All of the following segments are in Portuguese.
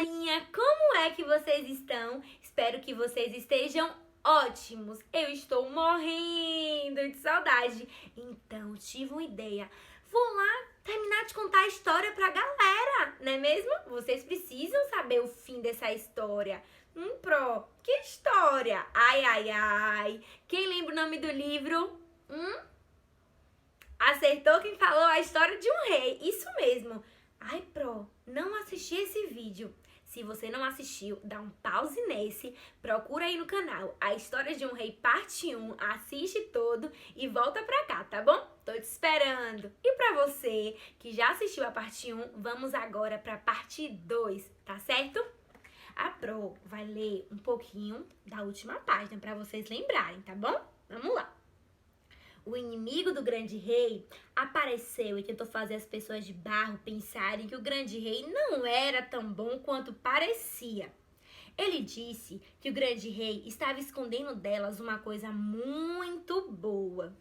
Como é que vocês estão? Espero que vocês estejam ótimos. Eu estou morrendo de saudade. Então, tive uma ideia. Vou lá terminar de contar a história pra galera, não é mesmo? Vocês precisam saber o fim dessa história. Que história? Ai, ai, ai. Quem lembra o nome do livro? Acertou quem falou a história de um rei. Isso mesmo. Ai, não assisti esse vídeo. Se você não assistiu, dá um pause nesse, procura aí no canal A História de um Rei Parte 1, assiste todo e volta pra cá, tá bom? Tô te esperando. E pra você que já assistiu a parte 1, vamos agora pra parte 2, tá certo? A Pro vai ler um pouquinho da última página pra vocês lembrarem, tá bom? Vamos lá. O inimigo do grande rei apareceu e tentou fazer as pessoas de barro pensarem que o grande rei não era tão bom quanto parecia. Ele disse que o grande rei estava escondendo delas uma coisa muito boa.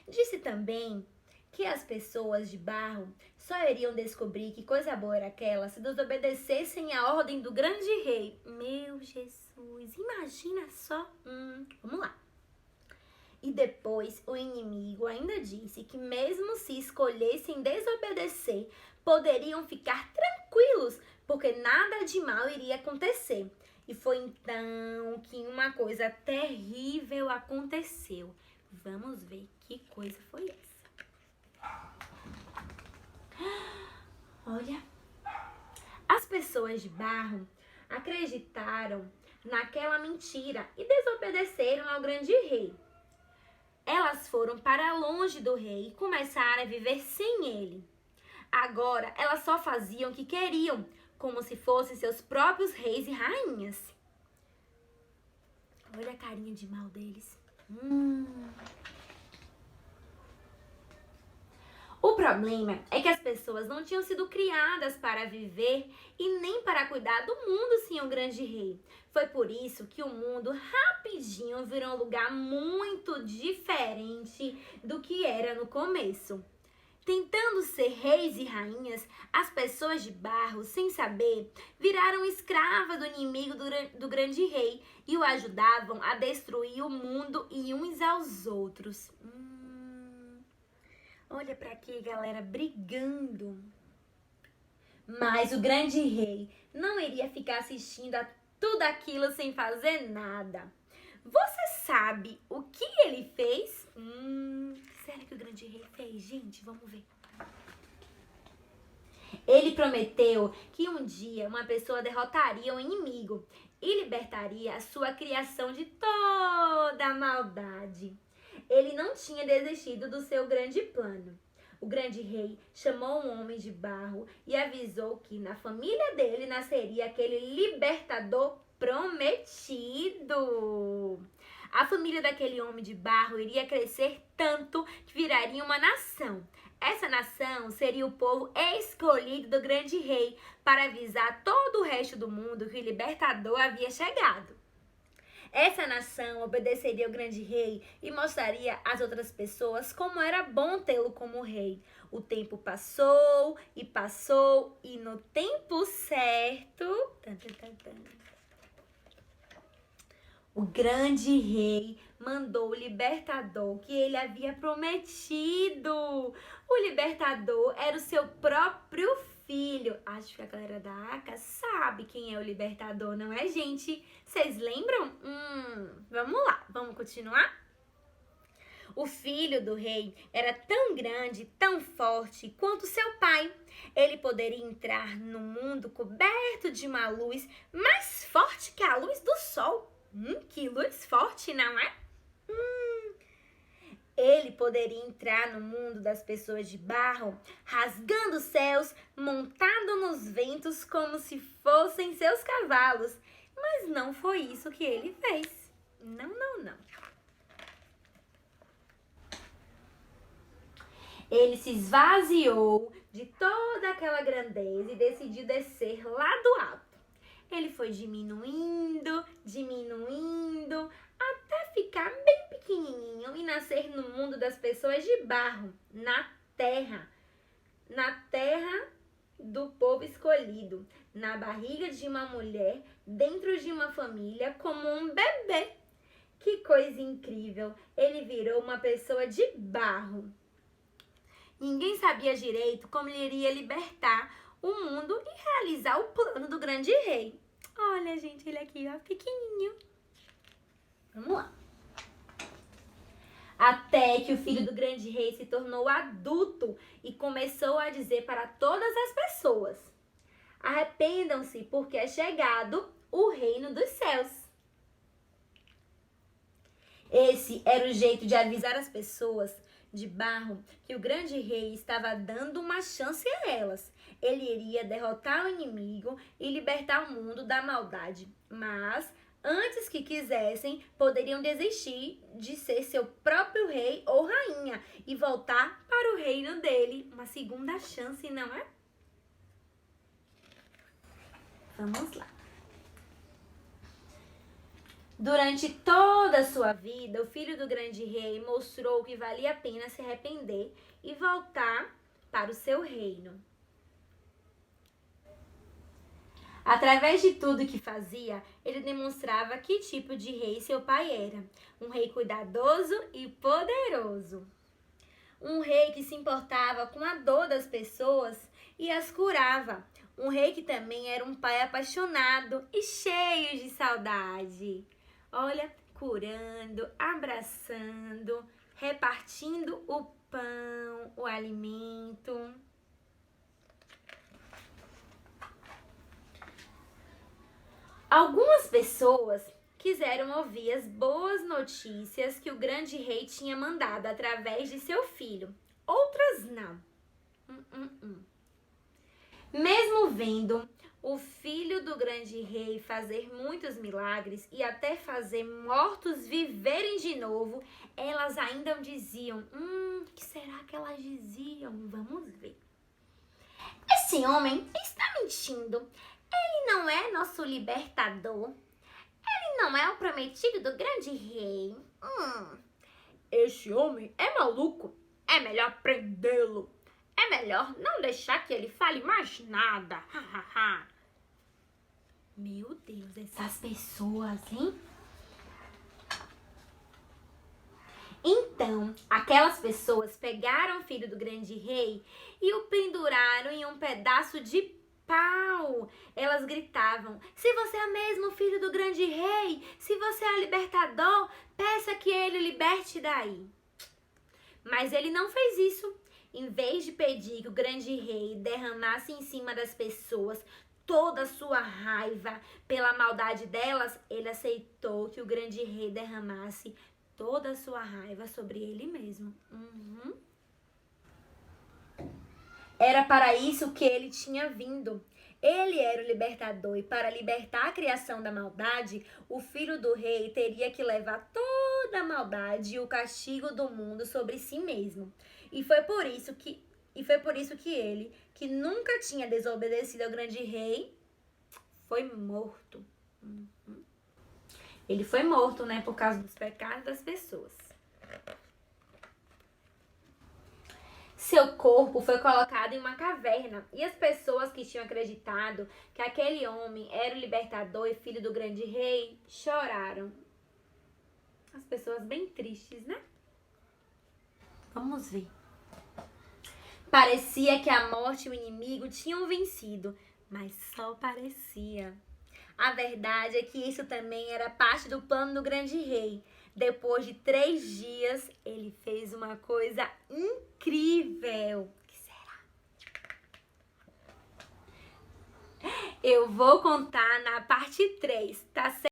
Disse também que as pessoas de barro só iriam descobrir que coisa boa era aquela se desobedecessem à ordem do grande rei. Meu Jesus, imagina só. Vamos lá. E depois o inimigo ainda disse que mesmo se escolhessem desobedecer, poderiam ficar tranquilos, porque nada de mal iria acontecer. E foi então que uma coisa terrível aconteceu. Vamos ver que coisa foi essa. Olha, as pessoas de barro acreditaram naquela mentira e desobedeceram ao grande rei. Elas foram para longe do rei e começaram a viver sem ele. Agora, elas só faziam o que queriam, como se fossem seus próprios reis e rainhas. Olha a carinha de mal deles. O problema é que as pessoas não tinham sido criadas para viver e nem para cuidar do mundo sem o grande rei. Foi por isso que o mundo rapidinho virou um lugar muito diferente do que era no começo. Tentando ser reis e rainhas, as pessoas de barro, sem saber, viraram escravas do inimigo do grande rei e o ajudavam a destruir o mundo e uns aos outros. Olha pra aqui, galera, brigando. Mas o grande rei não iria ficar assistindo a tudo aquilo sem fazer nada. Você sabe o que ele fez? Será que o grande rei fez? Gente, vamos ver. Ele prometeu que um dia uma pessoa derrotaria o inimigo e libertaria a sua criação de toda a maldade. Ele não tinha desistido do seu grande plano. O grande rei chamou um homem de barro e avisou que na família dele nasceria aquele libertador prometido. A família daquele homem de barro iria crescer tanto que viraria uma nação. Essa nação seria o povo escolhido do grande rei para avisar todo o resto do mundo que o libertador havia chegado. Essa nação obedeceria ao grande rei e mostraria às outras pessoas como era bom tê-lo como rei. O tempo passou e no tempo certo, o grande rei mandou o libertador que ele havia prometido. O libertador era o seu próprio filho. Acho que a galera da ACA sabe quem é o libertador, não é, gente? Vocês lembram? Vamos lá, vamos continuar? O filho do rei era tão grande, tão forte quanto seu pai. Ele poderia entrar no mundo coberto de uma luz mais forte que a luz do sol. Que luz forte, não é? Ele poderia entrar no mundo das pessoas de barro, rasgando os céus, montado nos ventos como se fossem seus cavalos. Mas não foi isso que ele fez. Não. Ele se esvaziou de toda aquela grandeza e decidiu descer lá do alto. Ele foi diminuindo, até ficar bem pequenininho e nascer no mundo das pessoas de barro, na terra do povo escolhido, na barriga de uma mulher, dentro de uma família, como um bebê. Que coisa incrível! Ele virou uma pessoa de barro. Ninguém sabia direito como ele iria libertar o mundo e realizar o plano do grande rei. Olha, gente, ele aqui, ó, pequenininho. Vamos lá. Até que o filho do grande rei se tornou adulto e começou a dizer para todas as pessoas: arrependam-se, porque é chegado o reino dos céus. Esse era o jeito de avisar as pessoas de barro que o grande rei estava dando uma chance a elas. Ele iria derrotar o inimigo e libertar o mundo da maldade. Mas, antes que quisessem, poderiam desistir de ser seu próprio rei ou rainha e voltar para o reino dele. Uma segunda chance, não é? Vamos lá. Durante toda a sua vida, o filho do grande rei mostrou que valia a pena se arrepender e voltar para o seu reino. Através de tudo que fazia, ele demonstrava que tipo de rei seu pai era. Um rei cuidadoso e poderoso. Um rei que se importava com a dor das pessoas e as curava. Um rei que também era um pai apaixonado e cheio de saudade. Olha, curando, abraçando, repartindo o pão, o alimento. Algumas pessoas quiseram ouvir as boas notícias que o grande rei tinha mandado através de seu filho. Outras não. Mesmo vendo o filho do grande rei fazer muitos milagres e até fazer mortos viverem de novo, elas ainda diziam: o que será que elas diziam? Vamos ver. Esse homem está mentindo. Ele não é nosso libertador. Ele não é o prometido do grande rei. Esse homem é maluco. É melhor prendê-lo. É melhor não deixar que ele fale mais nada. Meu Deus, essas pessoas, hein? Então, aquelas pessoas pegaram o filho do grande rei e o penduraram em um pedaço de pau. Elas gritavam: se você é mesmo filho do grande rei, se você é libertador, peça que ele o liberte daí. Mas ele não fez isso. Em vez de pedir que o grande rei derramasse em cima das pessoas toda a sua raiva pela maldade delas, ele aceitou que o grande rei derramasse toda a sua raiva sobre ele mesmo. Era para isso que ele tinha vindo. Ele era o libertador e para libertar a criação da maldade, o filho do rei teria que levar toda a maldade e o castigo do mundo sobre si mesmo. E foi por isso que ele, que nunca tinha desobedecido ao grande rei, foi morto. Ele foi morto, né, por causa dos pecados das pessoas. Seu corpo foi colocado em uma caverna e as pessoas que tinham acreditado que aquele homem era o libertador e filho do grande rei choraram. As pessoas bem tristes, né? Vamos ver. Parecia que a morte e o inimigo tinham vencido, mas só parecia. A verdade é que isso também era parte do plano do grande rei. Depois de 3 dias, ele fez uma coisa incrível. O que será? Eu vou contar na parte 3, tá certo?